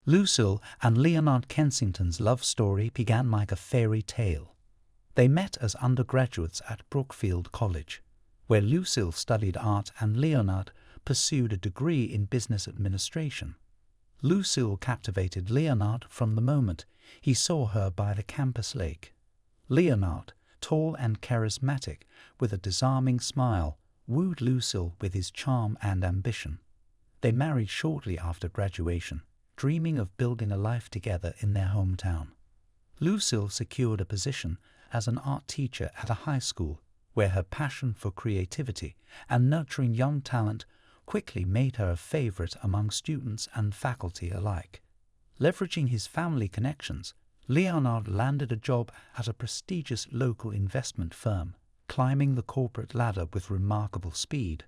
Lucille and Leonard Kensington's love story began like a fairy tale. They met as undergraduates at Brookfield College, where Lucille studied art and Leonard pursued a degree in business administration. Lucille captivated Leonard from the moment he saw her by the campus lake. Leonard, tall and charismatic, with a disarming smile, wooed Lucille with his charm and ambition. They married shortly after graduation, dreaming of building a life together in their hometown. Lucille secured a position as an art teacher at a high school, where her passion for creativity and nurturing young talent quickly made her a favorite among students and faculty alike. Leveraging his family connections, Leonard landed a job at a prestigious local investment firm, climbing the corporate ladder with remarkable speed.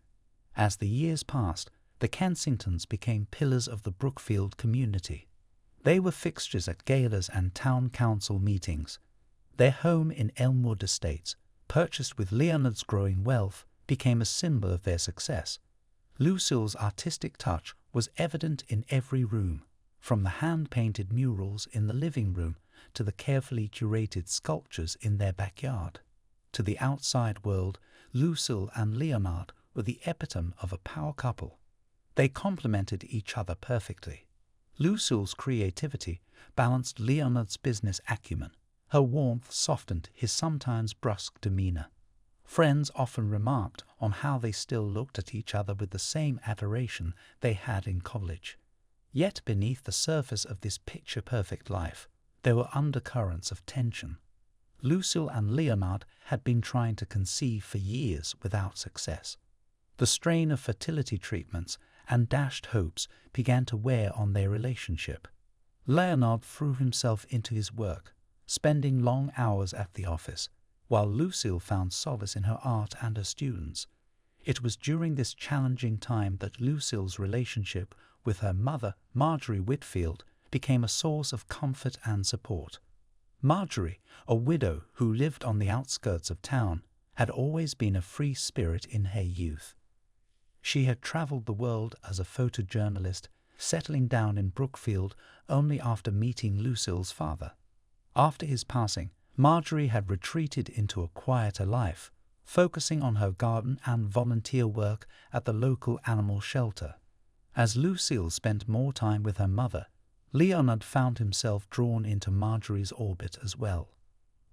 As the years passed, the Kensingtons became pillars of the Brookfield community. They were fixtures at galas and town council meetings. Their home in Elmwood Estates, purchased with Leonard's growing wealth, became a symbol of their success. Lucille's artistic touch was evident in every room, from the hand-painted murals in the living room to the carefully curated sculptures in their backyard. To the outside world, Lucille and Leonard were the epitome of a power couple. They complemented each other perfectly. Lucille's creativity balanced Leonard's business acumen. Her warmth softened his sometimes brusque demeanor. Friends often remarked on how they still looked at each other with the same adoration they had in college. Yet beneath the surface of this picture-perfect life, there were undercurrents of tension. Lucille and Leonard had been trying to conceive for years without success. The strain of fertility treatments and dashed hopes began to wear on their relationship. Leonard threw himself into his work, spending long hours at the office, while Lucille found solace in her art and her students. It was during this challenging time that Lucille's relationship with her mother, Marjorie Whitfield, became a source of comfort and support. Marjorie, a widow who lived on the outskirts of town, had always been a free spirit in her youth. She had traveled the world as a photojournalist, settling down in Brookfield only after meeting Lucille's father. After his passing, Marjorie had retreated into a quieter life, focusing on her garden and volunteer work at the local animal shelter. As Lucille spent more time with her mother, Leonard found himself drawn into Marjorie's orbit as well.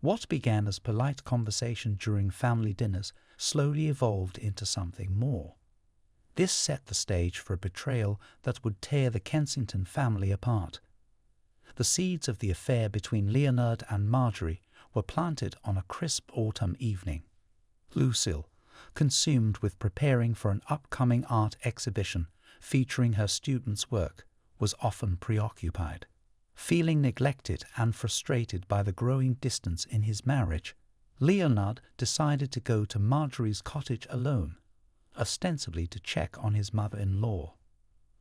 What began as polite conversation during family dinners slowly evolved into something more. This set the stage for a betrayal that would tear the Kensington family apart. The seeds of the affair between Leonard and Marjorie were planted on a crisp autumn evening. Lucille, consumed with preparing for an upcoming art exhibition featuring her students' work, was often preoccupied. Feeling neglected and frustrated by the growing distance in his marriage, Leonard decided to go to Marjorie's cottage alone, ostensibly to check on his mother-in-law.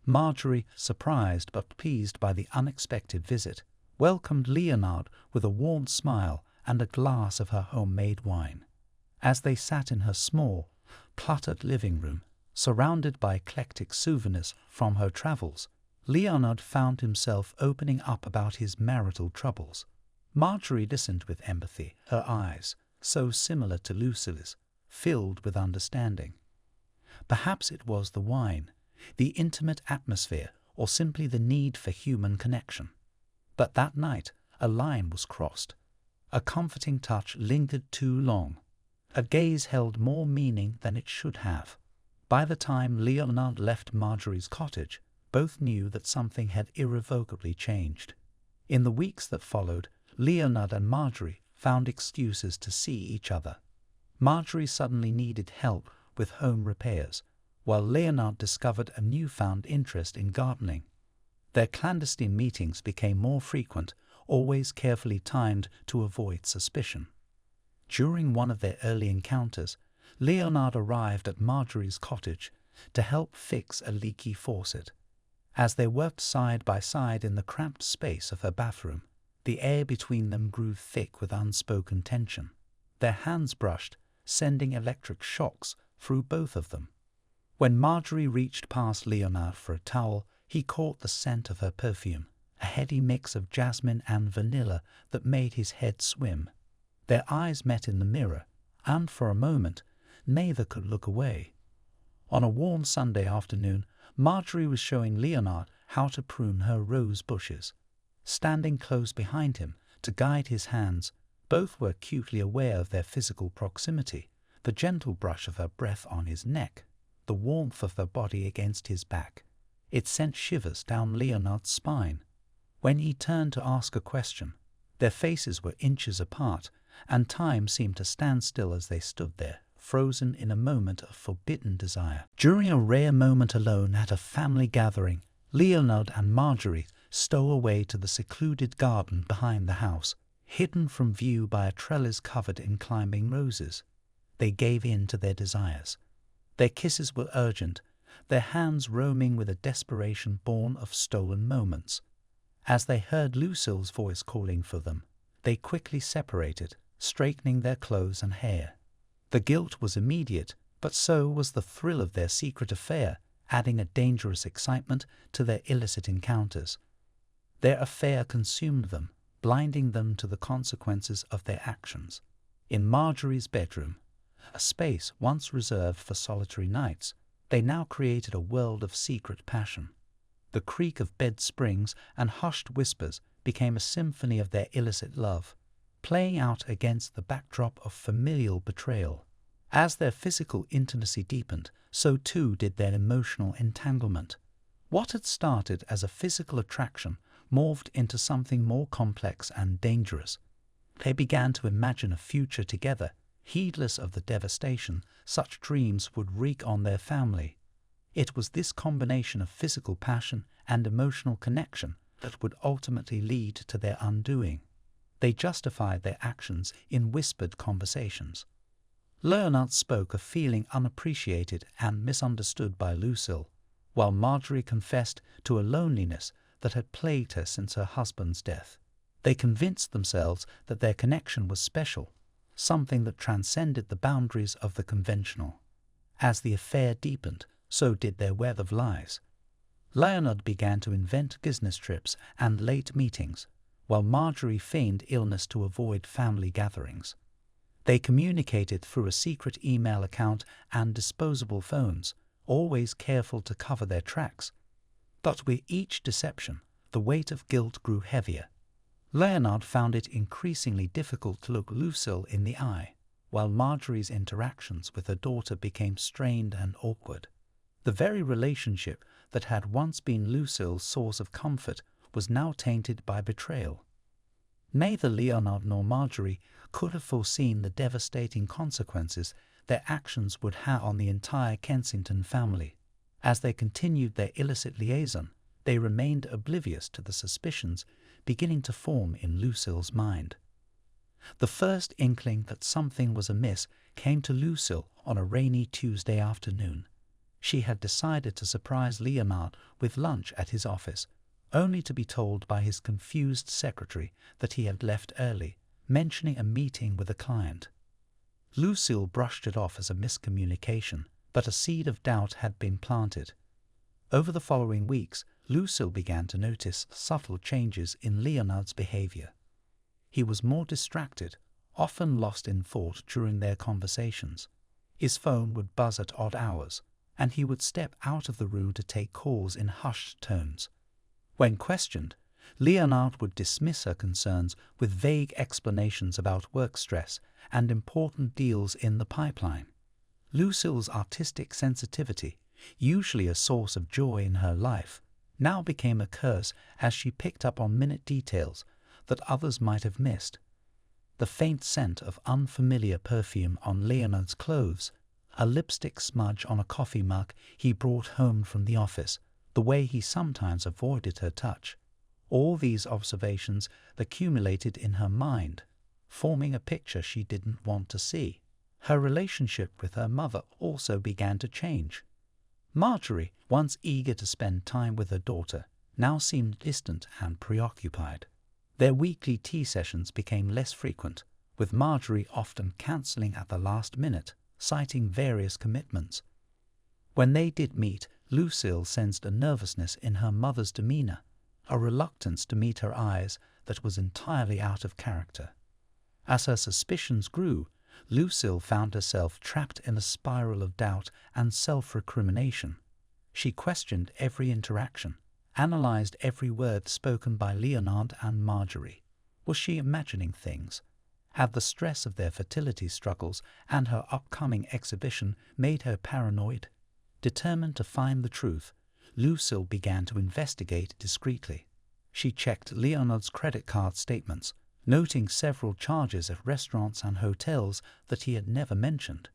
Marjorie, surprised but pleased by the unexpected visit, welcomed Leonard with a warm smile and a glass of her homemade wine. As they sat in her small, cluttered living room, surrounded by eclectic souvenirs from her travels, Leonard found himself opening up about his marital troubles. Marjorie listened with empathy, her eyes, so similar to Lucille's, filled with understanding. Perhaps it was the wine, the intimate atmosphere, or simply the need for human connection. But that night, a line was crossed. A comforting touch lingered too long. A gaze held more meaning than it should have. By the time Leonard left Marjorie's cottage, both knew that something had irrevocably changed. In the weeks that followed, Leonard and Marjorie found excuses to see each other. Marjorie suddenly needed help with home repairs, while Leonard discovered a newfound interest in gardening. Their clandestine meetings became more frequent, always carefully timed to avoid suspicion. During one of their early encounters, Leonard arrived at Marjorie's cottage to help fix a leaky faucet. As they worked side by side in the cramped space of her bathroom, the air between them grew thick with unspoken tension. Their hands brushed, sending electric shocks through both of them. When Marjorie reached past Leonard for a towel, he caught the scent of her perfume, heady mix of jasmine and vanilla that made his head swim. Their eyes met in the mirror, and for a moment, neither could look away. On a warm Sunday afternoon, Marjorie was showing Leonard how to prune her rose bushes. Standing close behind him to guide his hands, both were acutely aware of their physical proximity, the gentle brush of her breath on his neck, the warmth of her body against his back. It sent shivers down Leonard's spine. When he turned to ask a question, their faces were inches apart, and time seemed to stand still as they stood there, frozen in a moment of forbidden desire. During a rare moment alone at a family gathering, Leonard and Marjorie stole away to the secluded garden behind the house, hidden from view by a trellis covered in climbing roses. They gave in to their desires. Their kisses were urgent, their hands roaming with a desperation born of stolen moments. As they heard Lucille's voice calling for them, they quickly separated, straightening their clothes and hair. The guilt was immediate, but so was the thrill of their secret affair, adding a dangerous excitement to their illicit encounters. Their affair consumed them, blinding them to the consequences of their actions. In Marjorie's bedroom, a space once reserved for solitary nights, they now created a world of secret passion. The creak of bed springs and hushed whispers became a symphony of their illicit love, playing out against the backdrop of familial betrayal. As their physical intimacy deepened, so too did their emotional entanglement. What had started as a physical attraction morphed into something more complex and dangerous. They began to imagine a future together, heedless of the devastation such dreams would wreak on their family. It was this combination of physical passion and emotional connection that would ultimately lead to their undoing. They justified their actions in whispered conversations. Leonard spoke of feeling unappreciated and misunderstood by Lucille, while Marjorie confessed to a loneliness that had plagued her since her husband's death. They convinced themselves that their connection was special, something that transcended the boundaries of the conventional. As the affair deepened, so did their web of lies. Leonard began to invent business trips and late meetings, while Marjorie feigned illness to avoid family gatherings. They communicated through a secret email account and disposable phones, always careful to cover their tracks. But with each deception, the weight of guilt grew heavier. Leonard found it increasingly difficult to look Lucille in the eye, while Marjorie's interactions with her daughter became strained and awkward. The very relationship that had once been Lucille's source of comfort was now tainted by betrayal. Neither Leonard nor Marjorie could have foreseen the devastating consequences their actions would have on the entire Kensington family. As they continued their illicit liaison, they remained oblivious to the suspicions beginning to form in Lucille's mind. The first inkling that something was amiss came to Lucille on a rainy Tuesday afternoon. She had decided to surprise Leonard with lunch at his office, only to be told by his confused secretary that he had left early, mentioning a meeting with a client. Lucille brushed it off as a miscommunication, but a seed of doubt had been planted. Over the following weeks, Lucille began to notice subtle changes in Leonard's behavior. He was more distracted, often lost in thought during their conversations. His phone would buzz at odd hours, and he would step out of the room to take calls in hushed tones. When questioned, Leonard would dismiss her concerns with vague explanations about work stress and important deals in the pipeline. Lucille's artistic sensitivity, usually a source of joy in her life, now became a curse as she picked up on minute details that others might have missed. The faint scent of unfamiliar perfume on Leonard's clothes, a lipstick smudge on a coffee mug he brought home from the office, the way he sometimes avoided her touch. All these observations accumulated in her mind, forming a picture she didn't want to see. Her relationship with her mother also began to change. Marjorie, once eager to spend time with her daughter, now seemed distant and preoccupied. Their weekly tea sessions became less frequent, with Marjorie often cancelling at the last minute, citing various commitments. When they did meet, Lucille sensed a nervousness in her mother's demeanour, a reluctance to meet her eyes that was entirely out of character. As her suspicions grew, Lucille found herself trapped in a spiral of doubt and self-recrimination. She questioned every interaction, analyzed every word spoken by Leonard and Marjorie. Was she imagining things? Had the stress of their fertility struggles and her upcoming exhibition made her paranoid? Determined to find the truth, Lucille began to investigate discreetly. She checked Leonard's credit card statements, noting several charges at restaurants and hotels that he had never mentioned.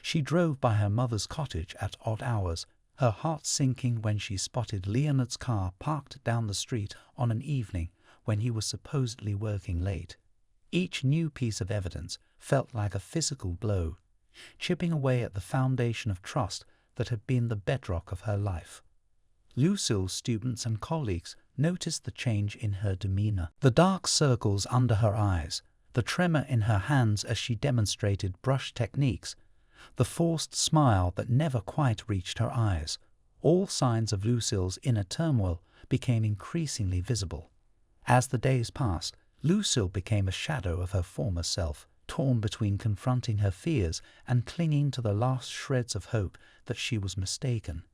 She drove by her mother's cottage at odd hours, her heart sinking when she spotted Leonard's car parked down the street on an evening when he was supposedly working late. Each new piece of evidence felt like a physical blow, chipping away at the foundation of trust that had been the bedrock of her life. Lucille's students and colleagues noticed the change in her demeanor. The dark circles under her eyes, the tremor in her hands as she demonstrated brush techniques, the forced smile that never quite reached her eyes, all signs of Lucille's inner turmoil became increasingly visible. As the days passed, Lucille became a shadow of her former self, torn between confronting her fears and clinging to the last shreds of hope that she was mistaken.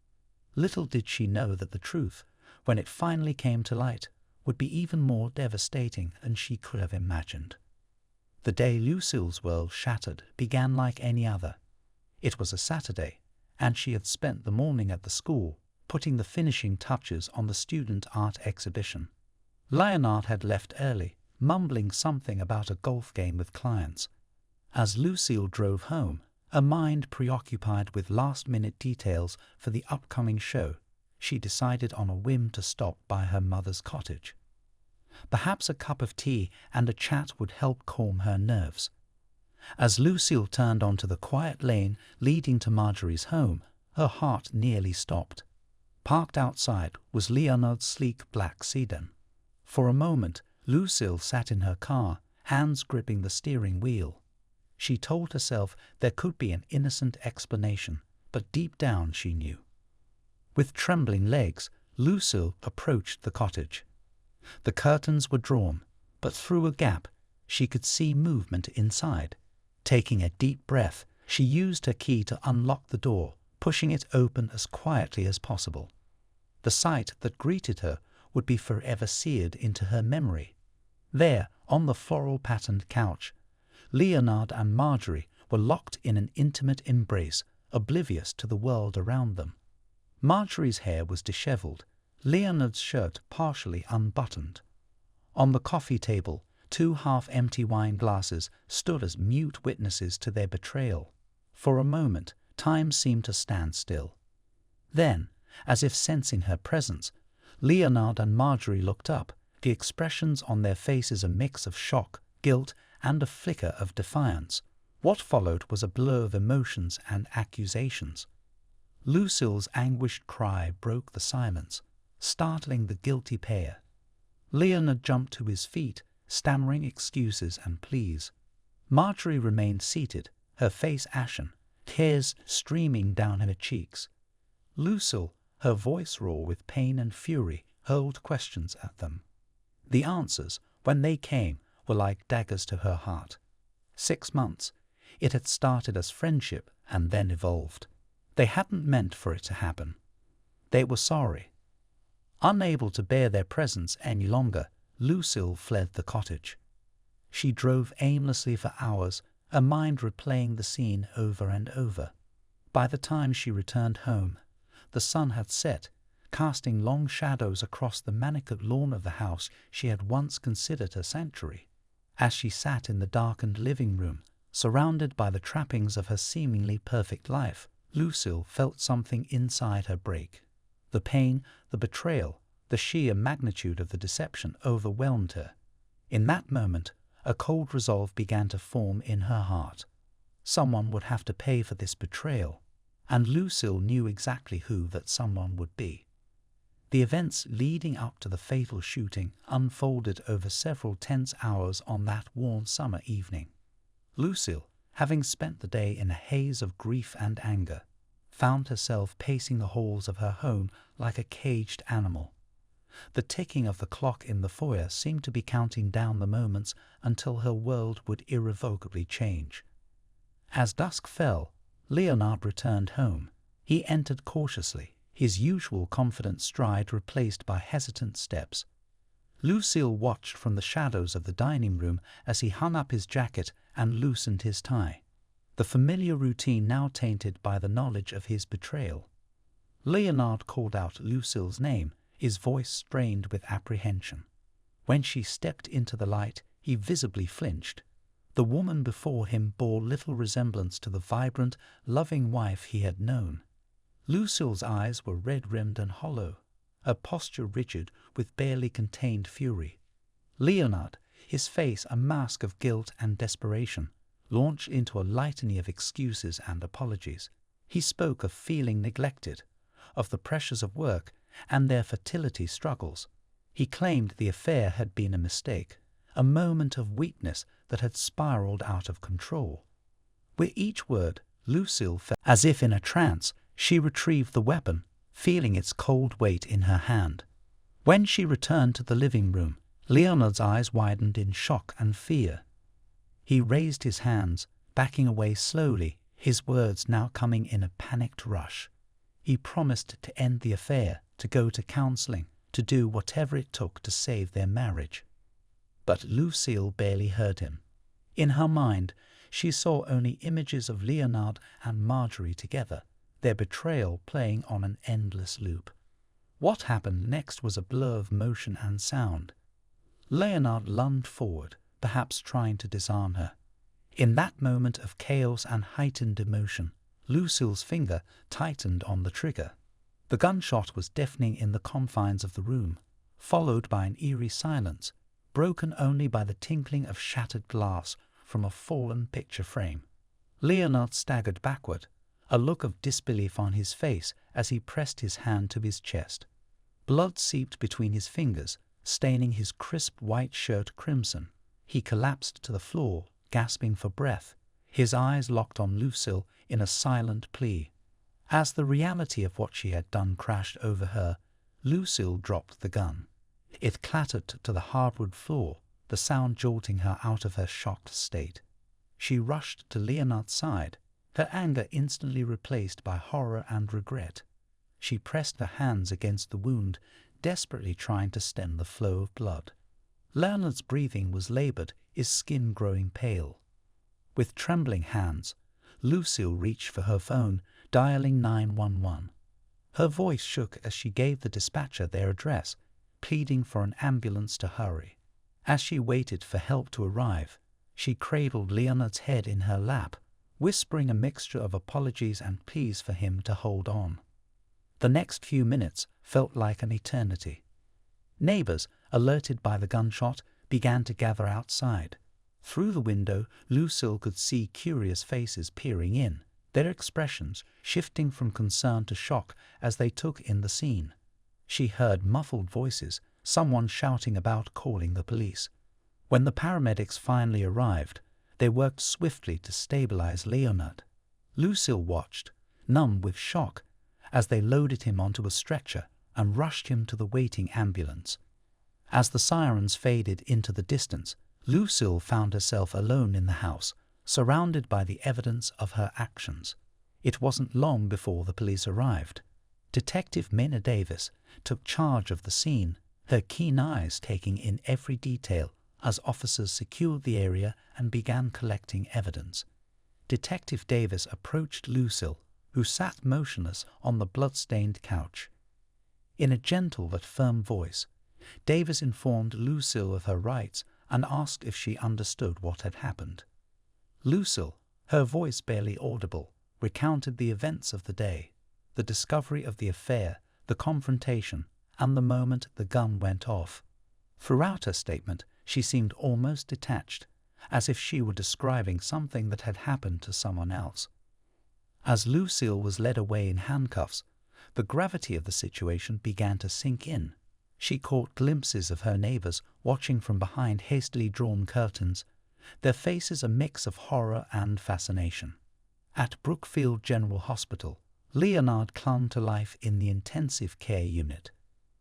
Little did she know that the truth, when it finally came to light, would be even more devastating than she could have imagined. The day Lucille's world shattered began like any other. It was a Saturday, and she had spent the morning at the school, putting the finishing touches on the student art exhibition. Leonard had left early, mumbling something about a golf game with clients. As Lucille drove home, her mind preoccupied with last-minute details for the upcoming show, she decided on a whim to stop by her mother's cottage. Perhaps a cup of tea and a chat would help calm her nerves. As Lucille turned onto the quiet lane leading to Marjorie's home, her heart nearly stopped. Parked outside was Leonard's sleek black sedan. For a moment, Lucille sat in her car, hands gripping the steering wheel. She told herself there could be an innocent explanation, but deep down she knew. With trembling legs, Lucille approached the cottage. The curtains were drawn, but through a gap she could see movement inside. Taking a deep breath, she used her key to unlock the door, pushing it open as quietly as possible. The sight that greeted her would be forever seared into her memory. There, on the floral-patterned couch, Leonard and Marjorie were locked in an intimate embrace, oblivious to the world around them. Marjorie's hair was disheveled, Leonard's shirt partially unbuttoned. On the coffee table, 2 half-empty wine glasses stood as mute witnesses to their betrayal. For a moment, time seemed to stand still. Then, as if sensing her presence, Leonard and Marjorie looked up, the expressions on their faces a mix of shock, guilt, and a flicker of defiance. What followed was a blur of emotions and accusations. Lucille's anguished cry broke the silence, startling the guilty pair. Leonard jumped to his feet, stammering excuses and pleas. Marjorie remained seated, her face ashen, tears streaming down her cheeks. Lucille, her voice raw with pain and fury, hurled questions at them. The answers, when they came, were like daggers to her heart. 6 months. It had started as friendship and then evolved. They hadn't meant for it to happen. They were sorry. Unable to bear their presence any longer, Lucille fled the cottage. She drove aimlessly for hours, her mind replaying the scene over and over. By the time she returned home, the sun had set, casting long shadows across the manicured lawn of the house she had once considered her sanctuary. As she sat in the darkened living room, surrounded by the trappings of her seemingly perfect life, Lucille felt something inside her break. The pain, the betrayal, the sheer magnitude of the deception overwhelmed her. In that moment, a cold resolve began to form in her heart. Someone would have to pay for this betrayal, and Lucille knew exactly who that someone would be. The events leading up to the fatal shooting unfolded over several tense hours on that warm summer evening. Lucille, having spent the day in a haze of grief and anger, found herself pacing the halls of her home like a caged animal. The ticking of the clock in the foyer seemed to be counting down the moments until her world would irrevocably change. As dusk fell, Leonard returned home. He entered cautiously, his usual confident stride replaced by hesitant steps. Lucille watched from the shadows of the dining room as he hung up his jacket and loosened his tie, the familiar routine now tainted by the knowledge of his betrayal. Leonard called out Lucille's name, his voice strained with apprehension. When she stepped into the light, he visibly flinched. The woman before him bore little resemblance to the vibrant, loving wife he had known. Lucille's eyes were red-rimmed and hollow, her posture rigid with barely contained fury. Leonard, his face a mask of guilt and desperation, launched into a litany of excuses and apologies. He spoke of feeling neglected, of the pressures of work and their fertility struggles. He claimed the affair had been a mistake, a moment of weakness that had spiraled out of control. With each word, Lucille felt as if in a trance. She retrieved the weapon, feeling its cold weight in her hand. When she returned to the living room, Leonard's eyes widened in shock and fear. He raised his hands, backing away slowly, his words now coming in a panicked rush. He promised to end the affair, to go to counseling, to do whatever it took to save their marriage. But Lucille barely heard him. In her mind, she saw only images of Leonard and Marjorie together, their betrayal playing on an endless loop. What happened next was a blur of motion and sound. Leonard lunged forward, perhaps trying to disarm her. In that moment of chaos and heightened emotion, Lucille's finger tightened on the trigger. The gunshot was deafening in the confines of the room, followed by an eerie silence, broken only by the tinkling of shattered glass from a fallen picture frame. Leonard staggered backward, a look of disbelief on his face as he pressed his hand to his chest. Blood seeped between his fingers, staining his crisp white shirt crimson. He collapsed to the floor, gasping for breath, his eyes locked on Lucille in a silent plea. As the reality of what she had done crashed over her, Lucille dropped the gun. It clattered to the hardwood floor, the sound jolting her out of her shocked state. She rushed to Leonard's side, her anger instantly replaced by horror and regret. She pressed her hands against the wound, desperately trying to stem the flow of blood. Leonard's breathing was labored, his skin growing pale. With trembling hands, Lucille reached for her phone, dialing 911. Her voice shook as she gave the dispatcher their address, pleading for an ambulance to hurry. As she waited for help to arrive, she cradled Leonard's head in her lap, whispering a mixture of apologies and pleas for him to hold on. The next few minutes felt like an eternity. Neighbors, alerted by the gunshot, began to gather outside. Through the window, Lucille could see curious faces peering in, their expressions shifting from concern to shock as they took in the scene. She heard muffled voices, someone shouting about calling the police. When the paramedics finally arrived, they worked swiftly to stabilize Leonard. Lucille watched, numb with shock, as they loaded him onto a stretcher and rushed him to the waiting ambulance. As the sirens faded into the distance, Lucille found herself alone in the house, surrounded by the evidence of her actions. It wasn't long before the police arrived. Detective Minna Davis took charge of the scene, her keen eyes taking in every detail as officers secured the area and began collecting evidence. Detective Davis approached Lucille, who sat motionless on the blood-stained couch. In a gentle but firm voice, Davis informed Lucille of her rights and asked if she understood what had happened. Lucille, her voice barely audible, recounted the events of the day, the discovery of the affair, the confrontation, and the moment the gun went off. Throughout her statement, she seemed almost detached, as if she were describing something that had happened to someone else. As Lucille was led away in handcuffs, the gravity of the situation began to sink in. She caught glimpses of her neighbors watching from behind hastily drawn curtains, their faces a mix of horror and fascination. At Brookfield General Hospital, Leonard clung to life in the intensive care unit.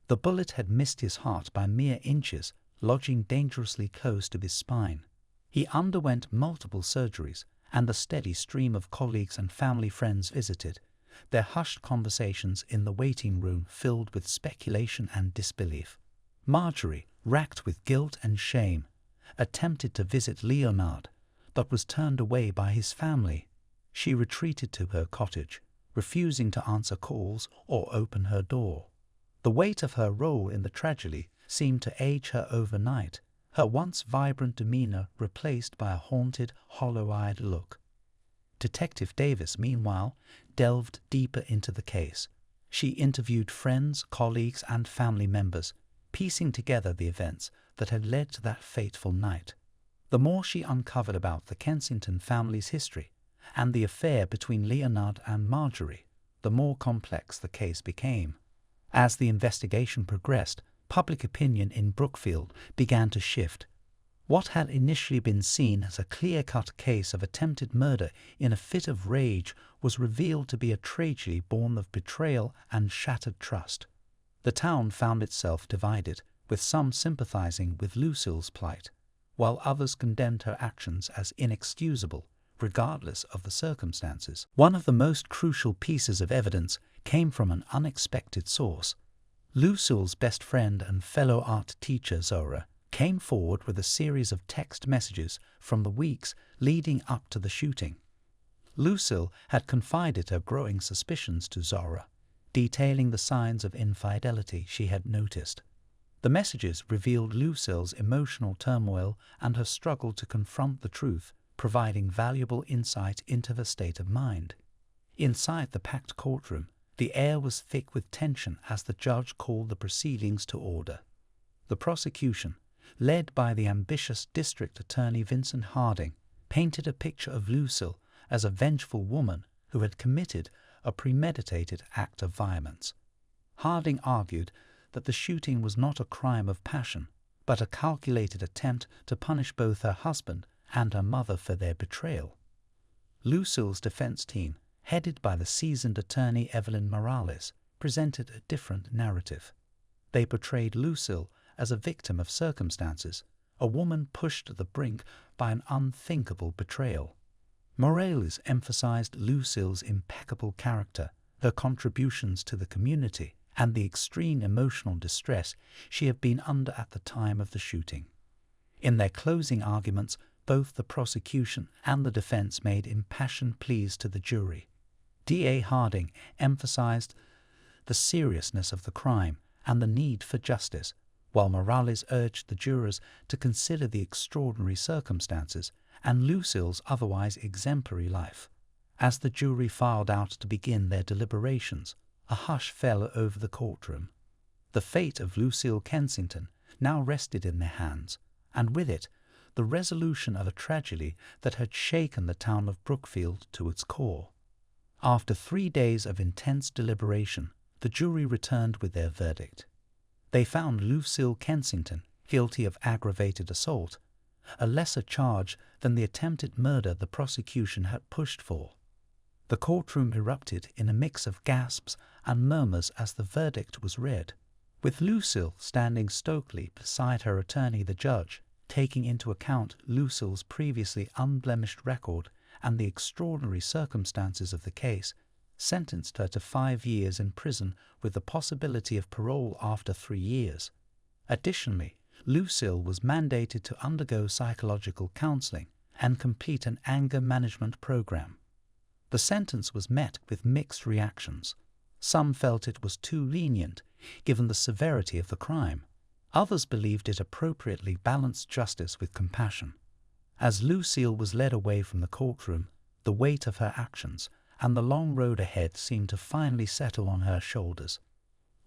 The bullet had missed his heart by mere inches, lodging dangerously close to his spine. He underwent multiple surgeries, and the steady stream of colleagues and family friends visited, their hushed conversations in the waiting room filled with speculation and disbelief. Marjorie, racked with guilt and shame, attempted to visit Leonard, but was turned away by his family. She retreated to her cottage, refusing to answer calls or open her door. The weight of her role in the tragedy seemed to age her overnight, her once vibrant demeanor replaced by a haunted, hollow-eyed look. Detective Davis, meanwhile, delved deeper into the case. She interviewed friends, colleagues, and family members, piecing together the events that had led to that fateful night. The more she uncovered about the Kensington family's history and the affair between Leonard and Marjorie, the more complex the case became. As the investigation progressed, public opinion in Brookfield began to shift. What had initially been seen as a clear-cut case of attempted murder in a fit of rage was revealed to be a tragedy born of betrayal and shattered trust. The town found itself divided, with some sympathizing with Lucille's plight, while others condemned her actions as inexcusable, regardless of the circumstances. One of the most crucial pieces of evidence came from an unexpected source. Lucille's best friend and fellow art teacher Zora came forward with a series of text messages from the weeks leading up to the shooting. Lucille had confided her growing suspicions to Zora, detailing the signs of infidelity she had noticed. The messages revealed Lucille's emotional turmoil and her struggle to confront the truth, providing valuable insight into her state of mind. Inside the packed courtroom, the air was thick with tension as the judge called the proceedings to order. The prosecution, led by the ambitious District Attorney Vincent Harding, painted a picture of Lucille as a vengeful woman who had committed a premeditated act of violence. Harding argued that the shooting was not a crime of passion, but a calculated attempt to punish both her husband and her mother for their betrayal. Lucille's defense team, headed by the seasoned attorney Evelyn Morales, presented a different narrative. They portrayed Lucille as a victim of circumstances, a woman pushed to the brink by an unthinkable betrayal. Morales emphasized Lucille's impeccable character, her contributions to the community, and the extreme emotional distress she had been under at the time of the shooting. In their closing arguments, both the prosecution and the defense made impassioned pleas to the jury. D.A. Harding emphasized the seriousness of the crime and the need for justice, while Morales urged the jurors to consider the extraordinary circumstances and Lucille's otherwise exemplary life. As the jury filed out to begin their deliberations, a hush fell over the courtroom. The fate of Lucille Kensington now rested in their hands, and with it, the resolution of a tragedy that had shaken the town of Brookfield to its core. After 3 days of intense deliberation, the jury returned with their verdict. They found Lucille Kensington guilty of aggravated assault, a lesser charge than the attempted murder the prosecution had pushed for. The courtroom erupted in a mix of gasps and murmurs as the verdict was read, with Lucille standing stoically beside her attorney, the judge, taking into account Lucille's previously unblemished record and the extraordinary circumstances of the case, sentenced her to 5 years in prison with the possibility of parole after 3 years. Additionally, Lucille was mandated to undergo psychological counseling and complete an anger management program. The sentence was met with mixed reactions. Some felt it was too lenient, given the severity of the crime. Others believed it appropriately balanced justice with compassion. As Lucille was led away from the courtroom, the weight of her actions and the long road ahead seemed to finally settle on her shoulders.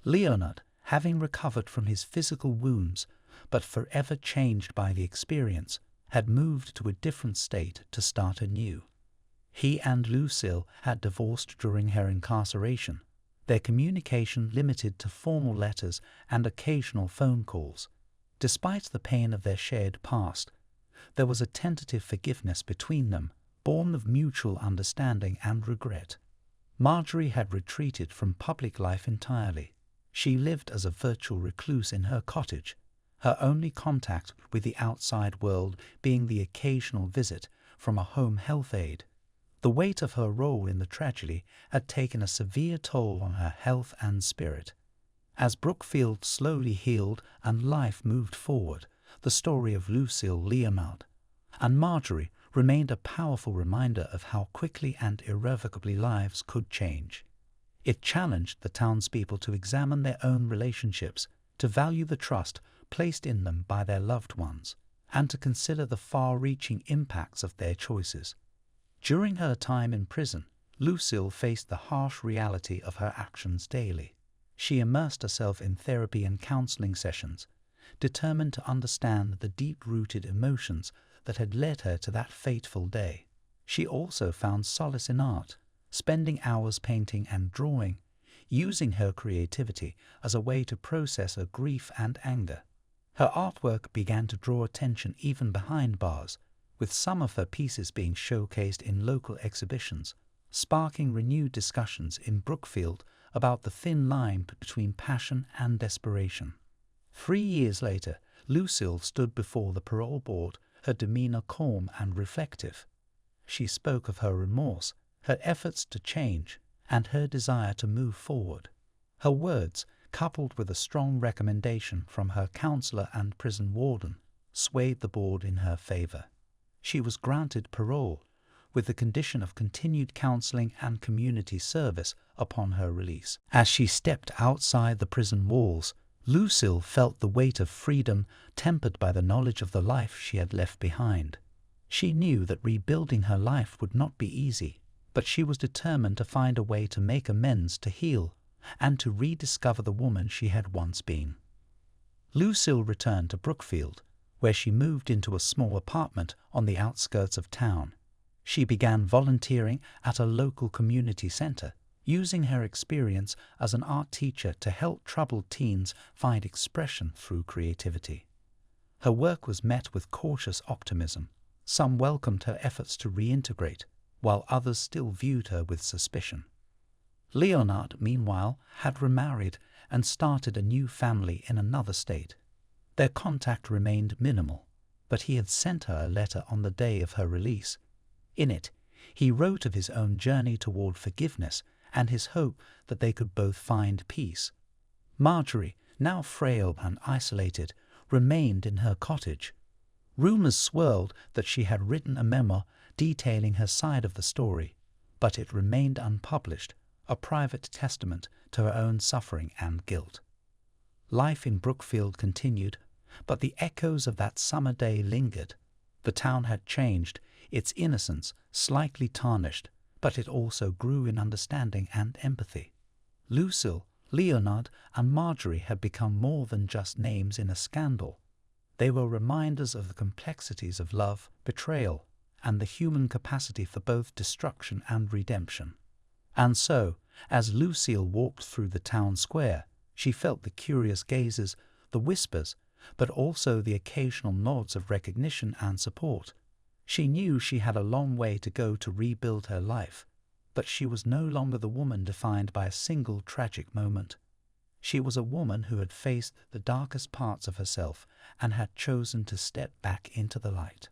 Leonard, having recovered from his physical wounds, but forever changed by the experience, had moved to a different state to start anew. He and Lucille had divorced during her incarceration, their communication limited to formal letters and occasional phone calls. Despite the pain of their shared past, there was a tentative forgiveness between them, born of mutual understanding and regret. Marjorie had retreated from public life entirely, She lived as a virtual recluse in her cottage, her only contact with the outside world being the occasional visit from a home health aide. The weight of her role in the tragedy had taken a severe toll on her health and spirit. As Brookfield slowly healed and life moved forward, the story of Lucille, Leonard, and Marjorie remained a powerful reminder of how quickly and irrevocably lives could change. It challenged the townspeople to examine their own relationships, to value the trust placed in them by their loved ones, and to consider the far-reaching impacts of their choices. During her time in prison, Lucille faced the harsh reality of her actions daily. She immersed herself in therapy and counseling sessions, determined to understand the deep-rooted emotions that had led her to that fateful day. She also found solace in art, spending hours painting and drawing, using her creativity as a way to process her grief and anger. Her artwork began to draw attention even behind bars, with some of her pieces being showcased in local exhibitions, sparking renewed discussions in Brookfield about the thin line between passion and desperation. 3 years later, Lucille stood before the parole board, her demeanor calm and reflective. She spoke of her remorse, her efforts to change, and her desire to move forward. Her words, coupled with a strong recommendation from her counselor and prison warden, swayed the board in her favor. She was granted parole, with the condition of continued counseling and community service upon her release. As she stepped outside the prison walls, Lucille felt the weight of freedom tempered by the knowledge of the life she had left behind. She knew that rebuilding her life would not be easy, but she was determined to find a way to make amends, to heal, and to rediscover the woman she had once been. Lucille returned to Brookfield, where she moved into a small apartment on the outskirts of town. She began volunteering at a local community center, using her experience as an art teacher to help troubled teens find expression through creativity. Her work was met with cautious optimism. Some welcomed her efforts to reintegrate, while others still viewed her with suspicion. Leonard, meanwhile, had remarried and started a new family in another state. Their contact remained minimal, but he had sent her a letter on the day of her release. In it, he wrote of his own journey toward forgiveness and his hope that they could both find peace. Marjorie, now frail and isolated, remained in her cottage. Rumors swirled that she had written a memoir detailing her side of the story, but it remained unpublished, a private testament to her own suffering and guilt. Life in Brookfield continued, but the echoes of that summer day lingered. The town had changed, its innocence slightly tarnished, but it also grew in understanding and empathy. Lucille, Leonard, and Marjorie had become more than just names in a scandal. They were reminders of the complexities of love, betrayal, and the human capacity for both destruction and redemption. And so, as Lucille walked through the town square, she felt the curious gazes, the whispers, but also the occasional nods of recognition and support. She knew she had a long way to go to rebuild her life, but she was no longer the woman defined by a single tragic moment. She was a woman who had faced the darkest parts of herself and had chosen to step back into the light.